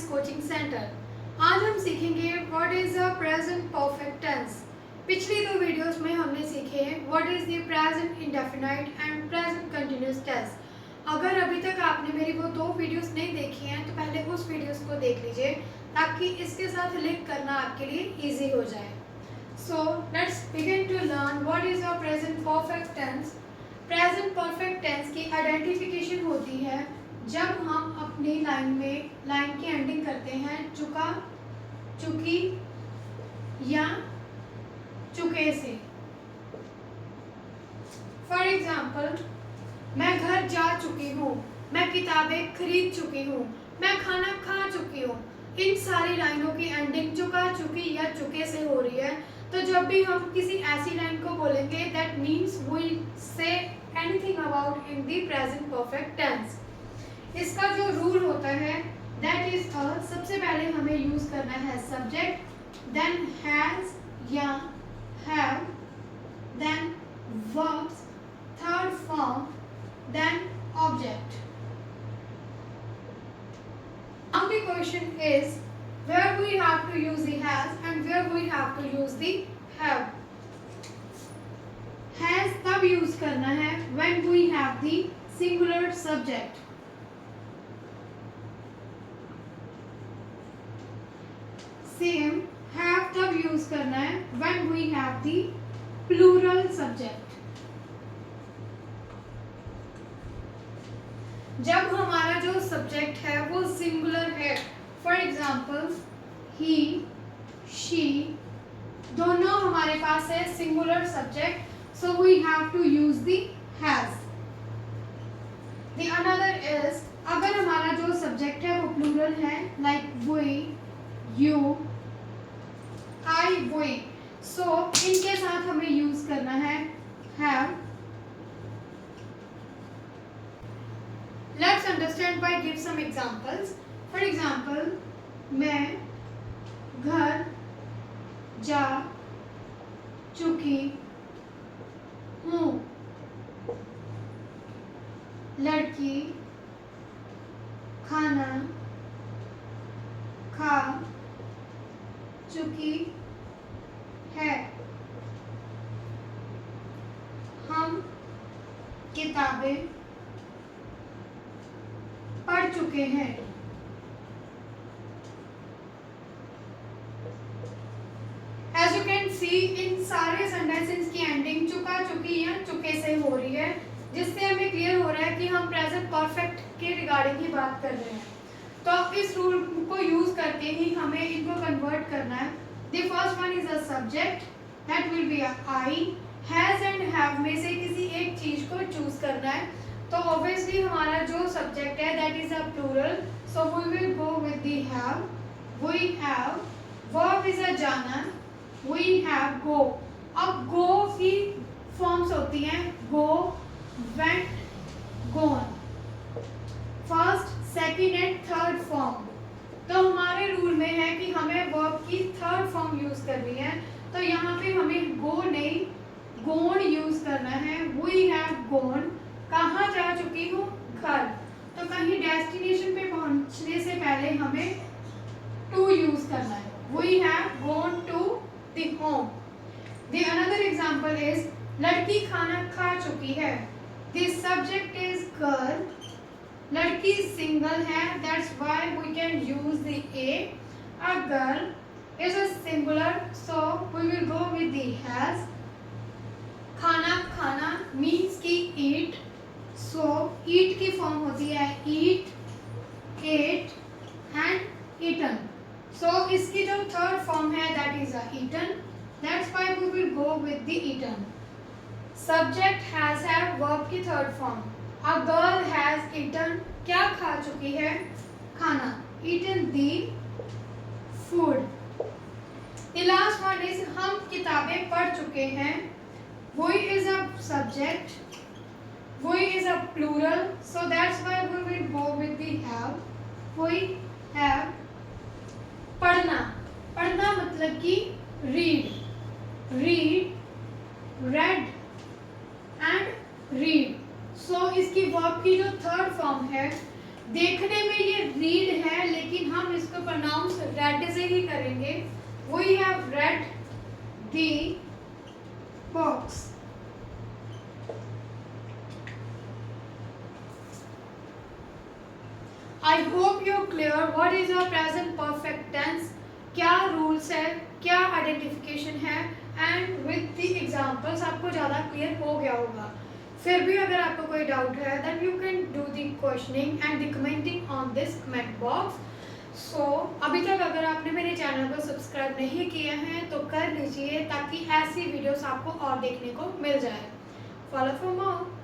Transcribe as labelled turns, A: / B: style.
A: Coaching centre. आज हम सीखेंगे what is a present perfect tense. पिछली दो वीडियोस में हमने सीखे what is the present indefinite and present continuous tense. अगर अभी तक आपने मेरी वो दो वीडियोस नहीं देखी हैं तो पहले उस वीडियोस को देख लीजिए ताकि इसके साथ लिंक करना आपके लिए इजी हो जाए। So let's begin to learn what is a present perfect tense. Present perfect tense की आइडेंटिफिकेशन होती है जब हम अपनी लाइन की एंडिंग करते हैं चुका, चुकी या चुके से। फॉर एग्जाम्पल, मैं घर जा चुकी हूँ, मैं किताबें खरीद चुकी हूँ, मैं खाना खा चुकी हूँ। इन सारी लाइनों की एंडिंग चुका, चुकी या चुके से हो रही है। तो जब भी हम किसी ऐसी लाइन को बोलेंगे that means we say anything about in the present perfect tense. इसका जो रूल होता है दैट इज सबसे पहले हमें यूज करना है सब्जेक्ट, देन हैज या have, then verbs, third form, then object. Now the question is where we have to use the has and where we have to use the have. Has तब use करना है when we have the singular subject. Same have तब use करना है when we have the plural subject. जब हमारा जो subject है वो सिंगुलर है, फॉर एग्जाम्पल ही, शी, दोनों हमारे पास है singular subject, so we have to use the has. The another is अगर हमारा जो सब्जेक्ट है वो प्लूरल है like we, you, I, we, so इनके साथ हमें यूज करना है have. Let's understand by give some examples. For example, मैं घर जा चुकी हूँ, लड़की खाना खा चुकी है, हम किताबें पढ़ चुके हैं। As you can see, इन सारे सेंटेंसेस की एंडिंग चुका, चुकी या चुके से हो रही है, जिससे हमें क्लियर हो रहा है कि हम प्रेजेंट परफेक्ट के रिगार्डिंग ही बात कर रहे हैं। तो इस रूल को यूज करके ही हमें इनको कन्वर्ट करना है। The first one is a subject, that will be I, has and have में से किसी एक चीज को चूज करना है। तो ऑब्वियसली हमारा जो सब्जेक्ट है that is a plural, so we will go with the have, we have. Verb is a जाना, वी हैव गो। अब गो की फॉर्म्स होती हैं go, went, gone, first, second and third form. तो हमारे रूल में है कि हमें वर्ब की थर्ड फॉर्म यूज करनी है, तो यहाँ पे हमें गो नहीं गोन यूज करना है। वी हैव गोन, कहाँ जा चुकी हूँ, घर। तो कहीं डेस्टिनेशन पे पहुंचने से पहले हमें टू यूज करना है। We have gone to the home. The another example is लड़की खाना खा चुकी है। द सब्जेक्ट इज गर्ल, लड़की सिंगल है, that's why we can use the a. A girl is a singular, so we will go with the has. खाना खाना means की ईट, सो ईट की फॉर्म होती है eat, ate and eaten. So इसकी जो थर्ड फॉर्म है that is a eaten, that's why we will go with the eaten. Subject has है वर्ब की third form. A girl has eaten, क्या खा चुकी है, खाना, eaten the food. The last one is हम किताबें पढ़ चुके हैं। We is a subject, we is a plural, so that's why we will go with the have. We have पढ़ना, पढ़ना मतलब कि read, read and read. So इसकी verb की जो थर्ड फॉर्म है, देखने में ये रीड है, लेकिन हम इसको प्रोनाउंस रेड से ही करेंगे। We have read the box. I hope you clear what is a present perfect tense, क्या रूल्स है, क्या आइडेंटिफिकेशन है, एंड विद द एग्जांपल्स आपको ज़्यादा क्लियर हो गया होगा। फिर भी अगर आपको कोई डाउट है then you can do the questioning and the commenting on this comment box. So अभी तक अगर आपने मेरे चैनल को सब्सक्राइब नहीं किया है तो कर लीजिए, ताकि ऐसी वीडियोस आपको और देखने को मिल जाए। Follow for more.